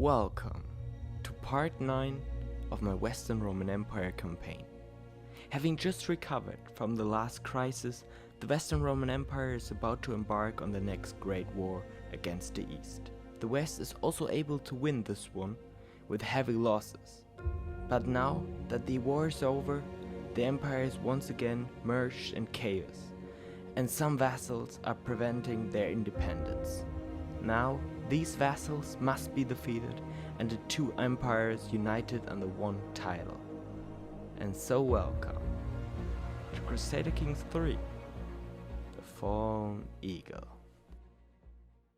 Welcome to part 9 of my Western Roman Empire campaign. Having just recovered from the last crisis, the Western Roman Empire is about to embark on the next great war against the East. The West is also able to win this one with heavy losses. But now that the war is over, the empire is once again merged in chaos, and some vassals are preventing their independence. Now, these vassals must be defeated and the two empires united under one title. And so welcome to Crusader Kings 3, The Fallen Eagle.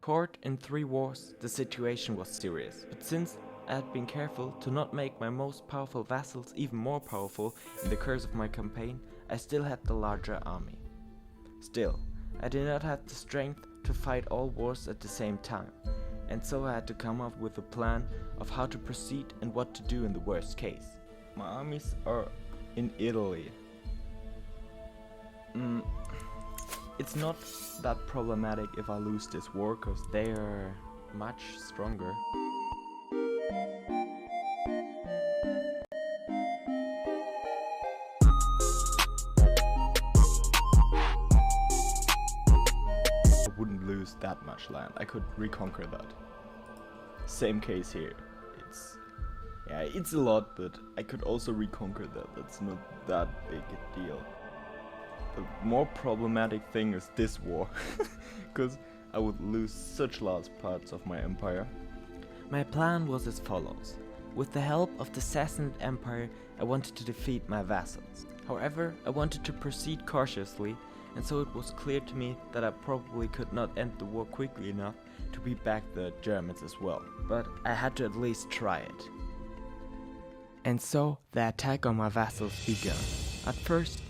Caught in 3 wars, the situation was serious, but since I had been careful to not make my most powerful vassals even more powerful in the course of my campaign, I still had the larger army. Still, I did not have the strength to fight all wars at the same time, and so I had to come up with a plan of how to proceed and what to do in the worst case. My armies are in Italy. It's not that problematic if I lose this war, cause they are much stronger. I wouldn't lose that much land. I could reconquer that. Same case here. It's a lot, but I could also reconquer that. That's not that big a deal. The more problematic thing is this war, because I would lose such large parts of my empire. My plan was as follows. With the help of the Sassanid Empire, I wanted to defeat my vassals. However, I wanted to proceed cautiously, and so it was clear to me that I probably could not end the war quickly enough to beat back the Germans as well. But I had to at least try it. And so the attack on my vassals began. At first,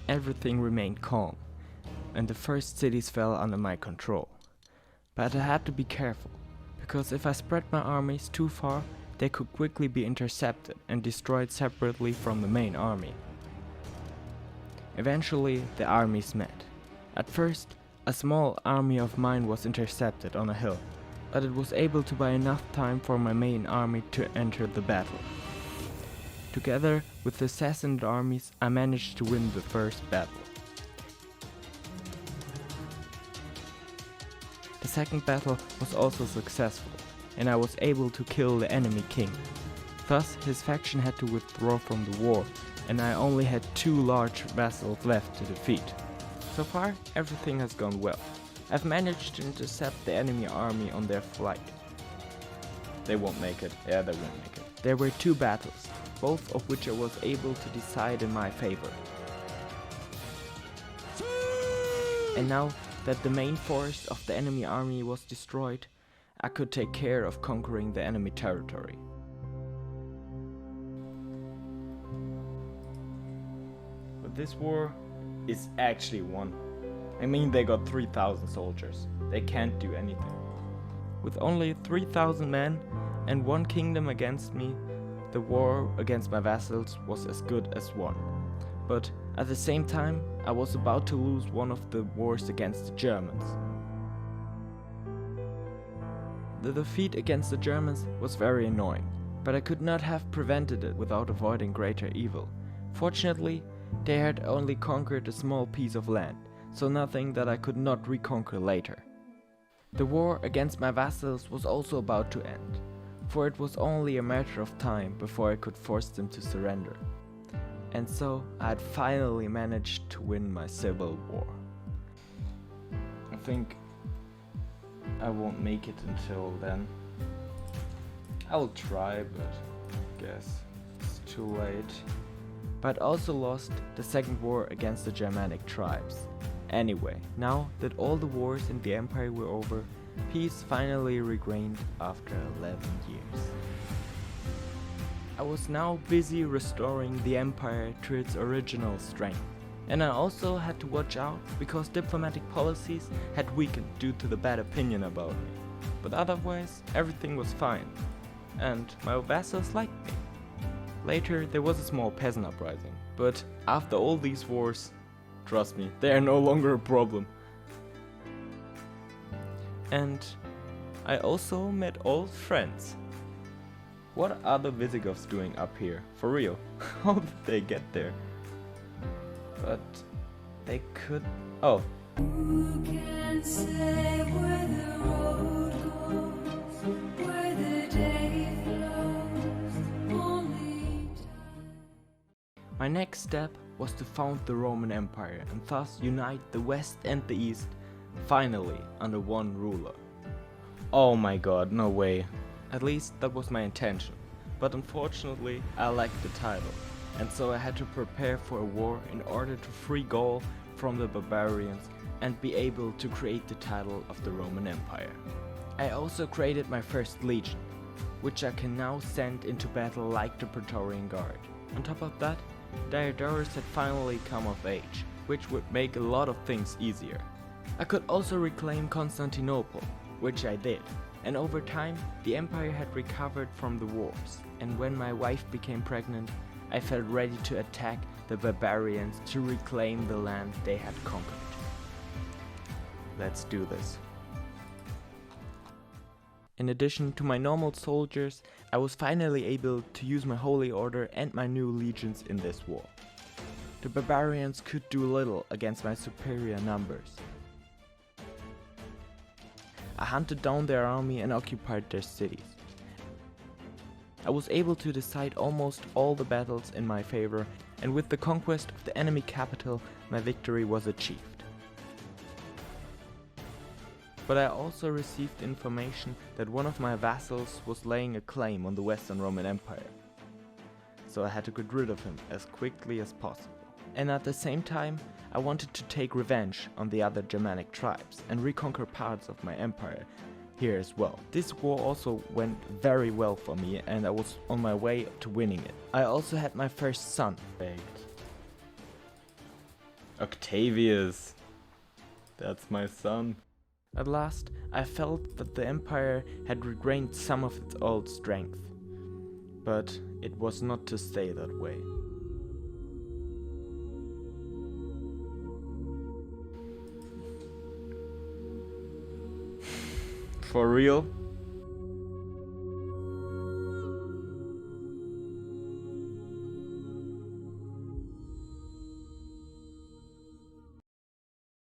everything remained calm, and the first cities fell under my control. But I had to be careful, because if I spread my armies too far, they could quickly be intercepted and destroyed separately from the main army. Eventually, the armies met. At first, a small army of mine was intercepted on a hill, but it was able to buy enough time for my main army to enter the battle. Together with the Sassanid armies, I managed to win the first battle. The second battle was also successful, and I was able to kill the enemy king. Thus, his faction had to withdraw from the war, and I only had 2 large vassals left to defeat. So far, everything has gone well. I've managed to intercept the enemy army on their flight. They won't make it. Yeah, they won't make it. There were 2 battles, both of which I was able to decide in my favor. And now that the main force of the enemy army was destroyed, I could take care of conquering the enemy territory. But this war is actually won. I mean, they got 3,000 soldiers. They can't do anything. With only 3,000 men and 1 kingdom against me, the war against my vassals was as good as won. But at the same time, I was about to lose one of the wars against the Germans. The defeat against the Germans was very annoying, but I could not have prevented it without avoiding greater evil. Fortunately, they had only conquered a small piece of land, so nothing that I could not reconquer later. The war against my vassals was also about to end, for it was only a matter of time before I could force them to surrender. And so I had finally managed to win my civil war. I think I won't make it until then. I'll try, but I guess it's too late. But I also lost the second war against the Germanic tribes. Anyway, now that all the wars in the empire were over, peace finally regained after 11 years. I was now busy restoring the empire to its original strength. And I also had to watch out because diplomatic policies had weakened due to the bad opinion about me. But otherwise, everything was fine. And my vassals liked me. Later, there was a small peasant uprising. But after all these wars, trust me, they are no longer a problem. And I also met old friends. What are the Visigoths doing up here? For real? How did they get there? But they could... Oh. Who can say where the road goes, where the day flows, only time. My next step was to found the Roman Empire and thus unite the West and the East, finally under one ruler. Oh my god, no way. At least that was my intention. But unfortunately, I lacked the title, and so I had to prepare for a war in order to free Gaul from the barbarians and be able to create the title of the Roman Empire. I also created my first legion, which I can now send into battle like the Praetorian Guard. On top of that, Diodorus had finally come of age, which would make a lot of things easier. I could also reclaim Constantinople, which I did, and over time the empire had recovered from the wars, and when my wife became pregnant, I felt ready to attack the barbarians to reclaim the land they had conquered. Let's do this. In addition to my normal soldiers, I was finally able to use my holy order and my new legions in this war. The barbarians could do little against my superior numbers. I hunted down their army and occupied their cities. I was able to decide almost all the battles in my favor, and with the conquest of the enemy capital, my victory was achieved. But I also received information that one of my vassals was laying a claim on the Western Roman Empire. So I had to get rid of him as quickly as possible. And at the same time, I wanted to take revenge on the other Germanic tribes and reconquer parts of my empire here as well. This war also went very well for me and I was on my way to winning it. I also had my first son. Octavius. That's my son. At last, I felt that the empire had regained some of its old strength. But it was not to stay that way. For real?